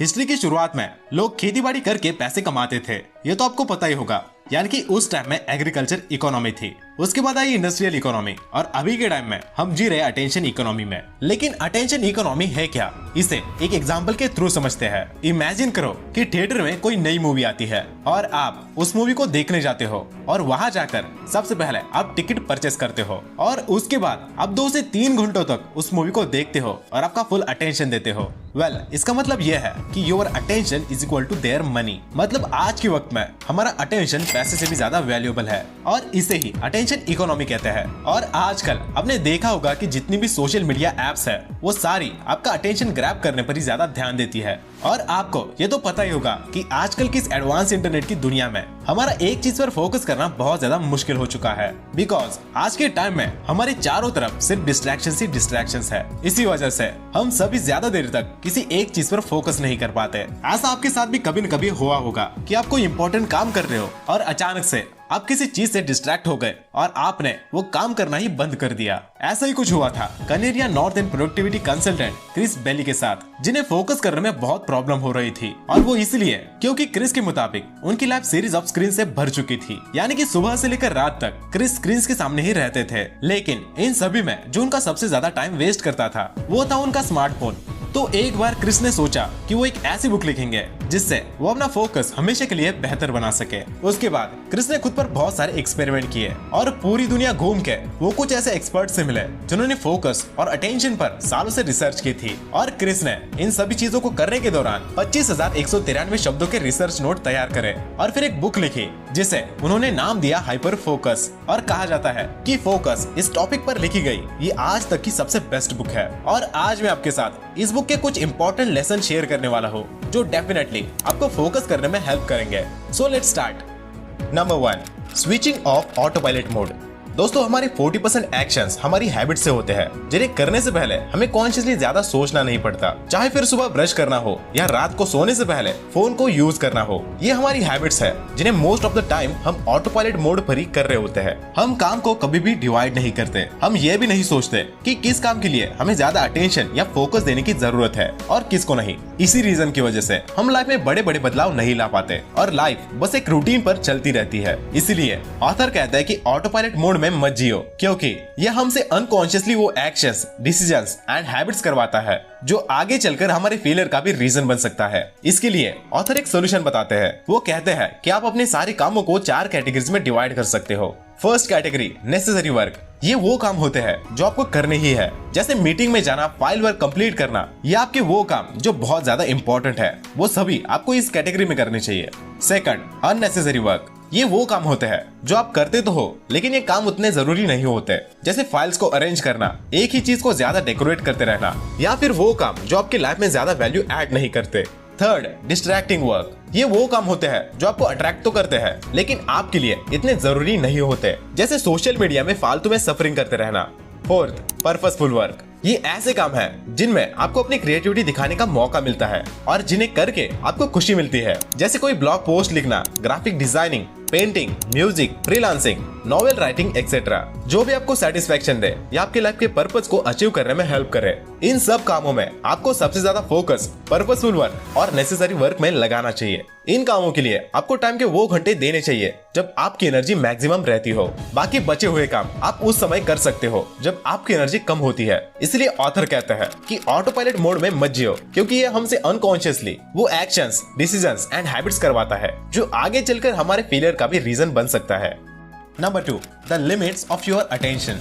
History की शुरुआत में लोग खेती बाड़ी करके पैसे कमाते थे, ये तो आपको पता ही होगा। यानी कि उस टाइम में एग्रीकल्चर इकोनॉमी थी, उसके बाद आई इंडस्ट्रियल इकोनॉमी और अभी के टाइम में हम जी रहे अटेंशन इकोनॉमी में। लेकिन अटेंशन इकोनॉमी है क्या, इसे एक एग्जांपल के थ्रू समझते हैं। इमेजिन करो कि थिएटर में कोई नई मूवी आती है और आप उस मूवी को देखने जाते हो और वहां जाकर सबसे पहले आप टिकट परचेस करते हो और उसके बाद आप 2 से 3 घंटों तक उस मूवी को देखते हो और आपका फुल अटेंशन देते हो। वेल, इसका मतलब यह है कि your attention is equal to their money. मतलब आज के वक्त में हमारा अटेंशन पैसे से भी ज्यादा वैल्यूएबल है और इसे ही अटेंशन इकोनॉमी कहते हैं। और आजकल आपने देखा होगा कि जितनी भी सोशल मीडिया एप्स है वो सारी आपका अटेंशन ग्रैब करने पर ही ज्यादा ध्यान देती है। और आपको ये तो पता ही होगा कि आजकल की इस एडवांस इंटरनेट की दुनिया में हमारा एक चीज पर फोकस करना बहुत ज्यादा मुश्किल हो चुका है। बिकॉज आज के टाइम में हमारे चारों तरफ सिर्फ डिस्ट्रैक्शंस ही डिस्ट्रैक्शंस है। इसी वजह से हम सभी ज्यादा देर तक किसी एक चीज पर फोकस नहीं कर पाते। ऐसा आपके साथ भी कभी न कभी हुआ होगा कि आप कोई इंपॉर्टेंट काम कर रहे हो और अचानक से आप किसी चीज से डिस्ट्रैक्ट हो गए और आपने वो काम करना ही बंद कर दिया। ऐसा ही कुछ हुआ था कनेडियन नॉर्थ and productivity consultant Chris Bailey के साथ, जिन्हें फोकस करने में बहुत प्रॉब्लम हो रही थी। और वो इसलिए क्योंकि क्रिस के मुताबिक उनकी लाइफ सीरीज ऑफ स्क्रीन से भर चुकी थी। यानी कि सुबह से लेकर रात तक क्रिस स्क्रीन के सामने ही रहते थे। लेकिन इन सभी में जो उनका सबसे ज्यादा टाइम वेस्ट करता था वो था उनका स्मार्टफोन। तो एक बार क्रिस ने सोचा कि वो एक ऐसी बुक लिखेंगे जिससे वो अपना फोकस हमेशा के लिए बेहतर बना सके। उसके बाद क्रिस ने खुद पर बहुत सारे एक्सपेरिमेंट किए और पूरी दुनिया घूम के वो कुछ ऐसे एक्सपर्ट से मिले जिन्होंने फोकस और अटेंशन पर सालों से रिसर्च की थी। और क्रिस ने इन सभी चीजों को करने के दौरान 25,193 शब्दों के रिसर्च नोट तैयार करे और फिर एक बुक लिखी जिसे उन्होंने नाम दिया हाइपर फोकस। और कहा जाता है कि फोकस इस टॉपिक पर लिखी गई ये आज तक की सबसे बेस्ट बुक है। और आज मैं आपके साथ इस बुक के कुछ इंपॉर्टेंट लेसन शेयर करने वाला हूँ जो डेफिनेटली आपको फोकस करने में हेल्प करेंगे। So let's start. Number 1, switching off auto pilot mode. दोस्तों, हमारे 40% एक्शंस हमारी हैबिट से होते हैं जिन्हें करने से पहले हमें कॉन्शियसली ज्यादा सोचना नहीं पड़ता। चाहे फिर सुबह ब्रश करना हो या रात को सोने से पहले फोन को यूज करना हो, ये हमारी हैबिट्स है जिन्हें मोस्ट ऑफ द टाइम हम ऑटो पायलट मोड पर ही कर रहे होते हैं। हम काम को कभी भी डिवाइड नहीं करते। हम ये भी नहीं सोचते कि किस काम के लिए हमें ज्यादा अटेंशन या फोकस देने की जरूरत है और किसको नहीं। इसी रीजन की वजह से हम लाइफ में बड़े बड़े बदलाव नहीं ला पाते और लाइफ बस एक रूटीन पर चलती रहती है। इसीलिए ऑथर कहता है कि ऑटो पायलट मोड में मत जियो, क्योंकि यह हमसे अनकॉन्शियसली वो एक्शंस, डिसीजंस एंड हैबिट्स करवाता है जो आगे चलकर हमारे फेलियर का भी रीजन बन सकता है। इसके लिए ऑथर एक सोल्यूशन बताते हैं। वो कहते हैं कि आप अपने सारे कामों को 4 कैटेगरीज में डिवाइड कर सकते हो। First category, necessary work. ये वो काम होते हैं जो आपको करने ही है, जैसे मीटिंग में जाना, फाइल वर्क कंप्लीट करना, या आपके वो काम जो बहुत ज्यादा इंपॉर्टेंट है, वो सभी आपको इस कैटेगरी में करने चाहिए। Second, unnecessary work. ये वो काम होते हैं जो आप करते तो हो लेकिन ये काम उतने जरूरी नहीं होते, जैसे फाइल्स को अरेंज करना, एक ही चीज को ज्यादा डेकोरेट करते रहना, या फिर वो काम जो आपके लाइफ में ज्यादा वैल्यू ऐड नहीं करते। Third, distracting work. ये वो काम होते हैं जो आपको अट्रैक्ट तो करते हैं लेकिन आपके लिए इतने जरूरी नहीं होते, जैसे सोशल मीडिया में फालतू में सफरिंग करते रहना। Fourth, purposeful work. ये ऐसे काम हैं जिनमें आपको अपनी क्रिएटिविटी दिखाने का मौका मिलता है और जिन्हें करके आपको खुशी मिलती है, जैसे कोई ब्लॉग पोस्ट लिखना, graphic designing, painting, music, freelancing, novel writing etcetera. जो भी आपको सेटिस्फेक्शन दे या आपके लाइफ के पर्पस को अचीव करने में हेल्प करे। इन सब कामों में आपको सबसे ज्यादा फोकस पर्पसफुल वर्क और नेसेसरी वर्क में लगाना चाहिए। इन कामों के लिए आपको टाइम के वो घंटे देने चाहिए जब आपकी एनर्जी मैक्सिमम रहती हो। बाकी बचे हुए काम आप उस समय कर सकते हो जब आपकी एनर्जी कम होती है। इसलिए ऑथर कहता है कि ऑटो पायलट मोड में मत जियो, क्योंकि ये हमसे अनकॉन्शियसली वो एक्शंस, डिसीजंस एंड हैबिट्स करवाता है जो आगे चलकर हमारे फेलियर का भी रीजन बन सकता है। Number 2, the limits of your attention.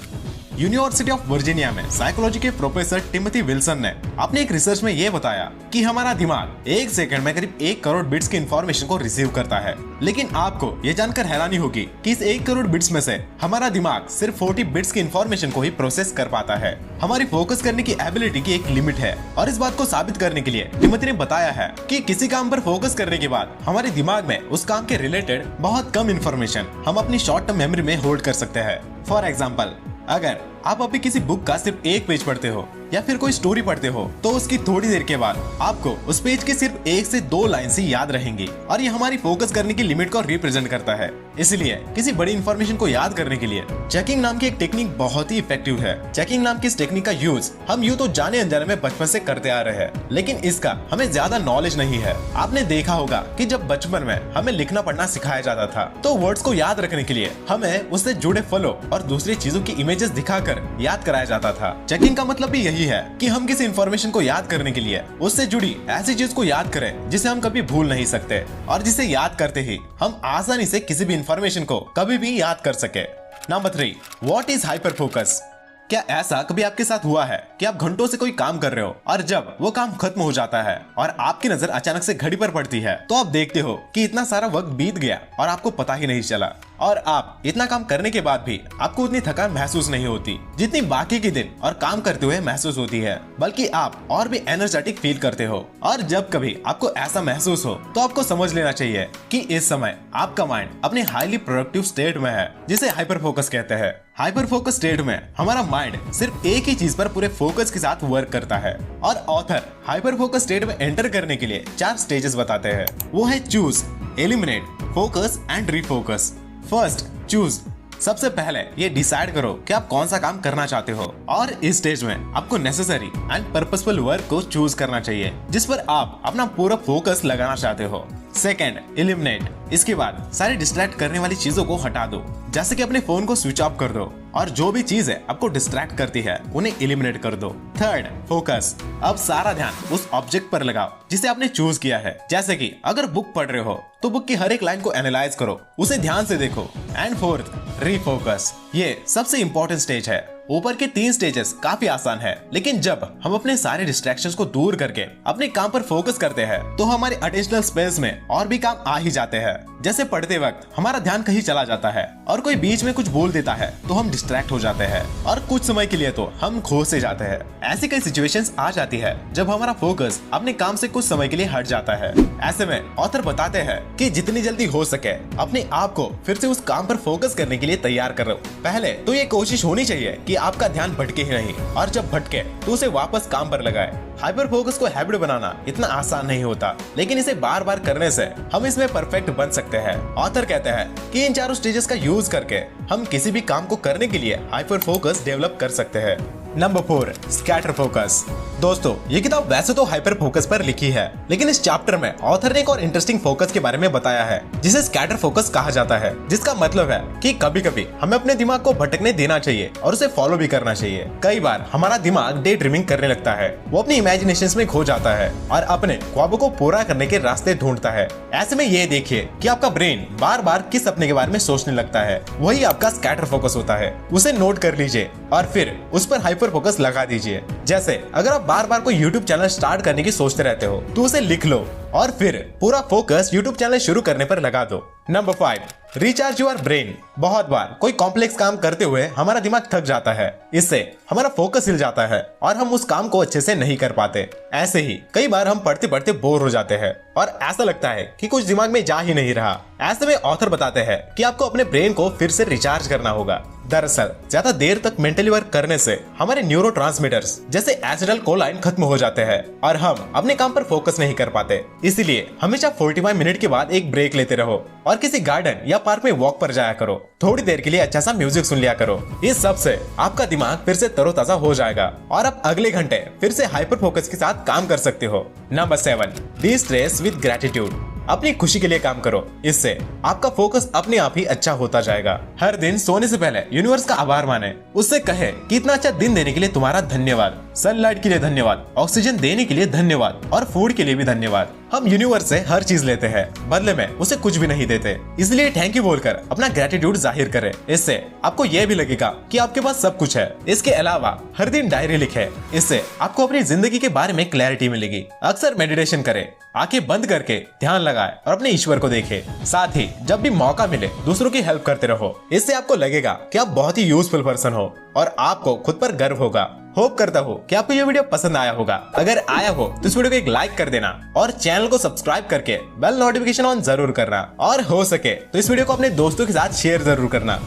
University of Virginia में साइकोलॉजी के प्रोफेसर टिमोथी विल्सन ने अपने एक रिसर्च में यह बताया कि हमारा दिमाग 1 सेकंड में करीब 1 करोड़ बिट्स की इंफॉर्मेशन को रिसीव करता है। लेकिन आपको ये जानकर हैरानी होगी कि इस 1 करोड़ बिट्स में से हमारा दिमाग सिर्फ 40 बिट्स की इंफॉर्मेशन को ही प्रोसेस कर पाता है। हमारी फोकस करने की एबिलिटी की एक लिमिट है और इस बात को साबित करने के लिए टिमोथी ने बताया है कि किसी काम पर फोकस करने के बाद हमारे दिमाग में उस काम के रिलेटेड बहुत कम इंफॉर्मेशन हम अपनी शॉर्ट टर्म मेमोरी में होल्ड कर सकते हैं। फॉर एग्जाम्पल, अगर आप अभी किसी बुक का सिर्फ एक पेज पढ़ते हो या फिर कोई स्टोरी पढ़ते हो तो उसकी थोड़ी देर के बाद आपको उस पेज के सिर्फ 1 से 2 लाइन से याद रहेंगी और ये हमारी फोकस करने की लिमिट को रिप्रेजेंट करता है। इसलिए किसी बड़ी इंफॉर्मेशन को याद करने के लिए चेकिंग नाम की एक टेक्निक बहुत ही इफेक्टिव है। चेकिंग नाम की इस टेक्निक का यूज हम यूं तो जाने अनजाने में बचपन से करते आ रहे हैं, लेकिन इसका हमें ज्यादा नॉलेज नहीं है। आपने देखा होगा कि जब बचपन में हमें लिखना पढ़ना सिखाया जाता था तो वर्ड्स को याद रखने के लिए हमें उससे जुड़े फलों और दूसरी चीजों की इमेजेस दिखाकर याद कराया जाता था। चेकिंग का मतलब भी यही है कि हम किसी इंफॉर्मेशन को याद करने के लिए उससे जुड़ी ऐसी चीज को याद करें जिसे हम कभी भूल नहीं सकते और जिसे याद करते ही हम आसानी से किसी भी इंफॉर्मेशन को कभी भी याद कर सके। Number 3, what is hyper focus. क्या ऐसा कभी आपके साथ हुआ है कि आप घंटों से कोई काम कर रहे हो और जब वो काम खत्म हो जाता है और आपकी नजर अचानक से घड़ी पर पड़ती है तो आप देखते हो कि इतना सारा वक्त बीत गया और आपको पता ही नहीं चला, और आप इतना काम करने के बाद भी आपको उतनी थकान महसूस नहीं होती जितनी बाकी के दिन और काम करते हुए महसूस होती है, बल्कि आप और भी एनर्जेटिक फील करते हो। और जब कभी आपको ऐसा महसूस हो तो आपको समझ लेना चाहिए कि इस समय आपका माइंड अपने हाईली प्रोडक्टिव स्टेट में है, जिसे हाइपर फोकस कहते हैं। हाइपर फोकस स्टेट में हमारा माइंड सिर्फ एक ही चीज पर पूरे फोकस के साथ वर्क करता है और ऑथर हाइपर फोकस स्टेट में एंटर करने के लिए 4 स्टेजेस बताते हैं। वो है choose, eliminate, focus and refocus. First, choose. सबसे पहले ये डिसाइड करो कि आप कौन सा काम करना चाहते हो और इस स्टेज में आपको नेसेसरी एंड पर्पसफुल वर्क को चूज करना चाहिए जिस पर आप अपना पूरा फोकस लगाना चाहते हो। Second, eliminate. इसके बाद सारी डिस्ट्रैक्ट करने वाली चीजों को हटा दो, जैसे कि अपने फोन को स्विच ऑफ कर दो और जो भी चीजें आपको डिस्ट्रैक्ट करती है उन्हें एलिमिनेट कर दो। Third, focus. अब सारा ध्यान उस ऑब्जेक्ट पर लगाओ जिसे आपने चूज किया है, जैसे कि अगर बुक पढ़ रहे हो तो बुक की हर एक लाइन को एनालाइज करो, उसे ध्यान से देखो। And fourth, refocus. ये सबसे इंपॉर्टेंट स्टेज है। ऊपर के 3 स्टेजेस काफी आसान है, लेकिन जब हम अपने सारे डिस्ट्रैक्शंस को दूर करके अपने काम पर फोकस करते हैं तो हमारे अटेंशनल स्पेस में और भी काम आ ही जाते हैं। जैसे पढ़ते वक्त हमारा ध्यान कहीं चला जाता है और कोई बीच में कुछ बोल देता है तो हम डिस्ट्रैक्ट हो जाते हैं और कुछ समय के लिए तो हम खो से जाते हैं। ऐसी कई सिचुएशंस आ जाती है जब हमारा फोकस अपने काम से कुछ समय के लिए हट जाता है। ऐसे में ऑथर बताते हैं कि जितनी जल्दी हो सके अपने आप को फिर से उस काम पर फोकस करने के लिए तैयार करो। पहले तो ये कोशिश होनी चाहिए कि आपका ध्यान भटके ही नहीं, और जब भटके तो उसे वापस काम पर लगाए। हाइपर फोकस को हैबिट बनाना इतना आसान नहीं होता, लेकिन इसे बार बार करने से हम इसमें परफेक्ट बन सकते हैं। ऑथर कहते हैं कि इन 4 स्टेजेस का यूज करके हम किसी भी काम को करने के लिए हाइपर फोकस डेवलप कर सकते हैं। Number 4, scatter focus. दोस्तों, ये किताब वैसे तो हाइपर फोकस पर लिखी है, लेकिन इस चैप्टर में ऑथर ने एक और इंटरेस्टिंग फोकस के बारे में बताया है जिसे स्कैटर फोकस कहा जाता है, जिसका मतलब है कि कभी कभी हमें अपने दिमाग को भटकने देना चाहिए और उसे फॉलो भी करना चाहिए। कई बार हमारा दिमाग डे ड्रीमिंग करने लगता है, वो अपनी इमेजिनेशंस में खो जाता है और अपने ख्वाबों को पूरा करने के रास्ते ढूंढता है। ऐसे में ये देखिए कि आपका ब्रेन बार बार किस सपने के बारे में सोचने लगता है, वही आपका स्कैटर फोकस होता है। उसे नोट कर लीजिए और फिर उस पर हाइपर फोकस लगा दीजिए। जैसे अगर आप बार बार कोई YouTube चैनल स्टार्ट करने की सोचते रहते हो तो उसे लिख लो और फिर पूरा फोकस YouTube चैनल शुरू करने पर लगा दो। Number 5, recharge your brain. बहुत बार कोई कॉम्प्लेक्स काम करते हुए हमारा दिमाग थक जाता है, इससे हमारा फोकस हिल जाता है और हम उस काम को अच्छे से नहीं कर पाते। ऐसे ही कई बार हम पढ़ते पढ़ते बोर हो जाते हैं और ऐसा लगता है कि कुछ दिमाग में जा ही नहीं रहा। ऐसे में ऑथर बताते हैं कि आपको अपने ब्रेन को फिर से रिचार्ज करना होगा। दरअसल ज्यादा देर तक मेंटली वर्क करने से हमारे न्यूरोट्रांसमीटर्स जैसे एसिटाइलकोलाइन खत्म हो जाते हैं और हम अपने काम पर फोकस नहीं कर पाते। इसलिए हमेशा 45 मिनट के बाद एक ब्रेक लेते रहो और किसी गार्डन या पार्क में वॉक पर जाया करो। थोड़ी देर के लिए अच्छा सा म्यूजिक सुन लिया करो। इस सब से आपका दिमाग फिर से तरोताजा हो जाएगा और आप अगले घंटे फिर से हाइपर फोकस के साथ काम कर सकते हो। Number 7, be stress with gratitude. अपनी खुशी के लिए काम करो, इससे आपका फोकस अपने आप ही अच्छा होता जाएगा। हर दिन सोने से पहले यूनिवर्स का आभार माने, उससे कहे कि इतना अच्छा दिन देने के लिए तुम्हारा धन्यवाद, सनलाइट के लिए धन्यवाद, ऑक्सीजन देने के लिए धन्यवाद और फूड के लिए भी धन्यवाद। हम यूनिवर्स से हर चीज लेते हैं, बदले में उसे कुछ भी नहीं देते, इसलिए थैंक यू बोलकर अपना ग्रेटिट्यूड जाहिर करें। इससे आपको यह भी लगेगा कि आपके पास सब कुछ है। इसके अलावा हर दिन डायरी लिखें, इससे आपको अपनी जिंदगी के बारे में क्लैरिटी मिलेगी। अक्सर मेडिटेशन करें, आंखें बंद करके ध्यान लगाएं और अपने ईश्वर को देखें। साथ ही जब भी मौका मिले दूसरों की हेल्प करते रहो, इससे आपको लगेगा कि आप बहुत ही यूजफुल पर्सन हो और आपको खुद पर गर्व होगा। होप करता हूँ कि आपको ये वीडियो पसंद आया होगा। अगर आया हो तो इस वीडियो को एक लाइक कर देना और चैनल को सब्सक्राइब करके बेल नोटिफिकेशन ऑन जरूर करना, और हो सके तो इस वीडियो को अपने दोस्तों के साथ शेयर जरूर करना।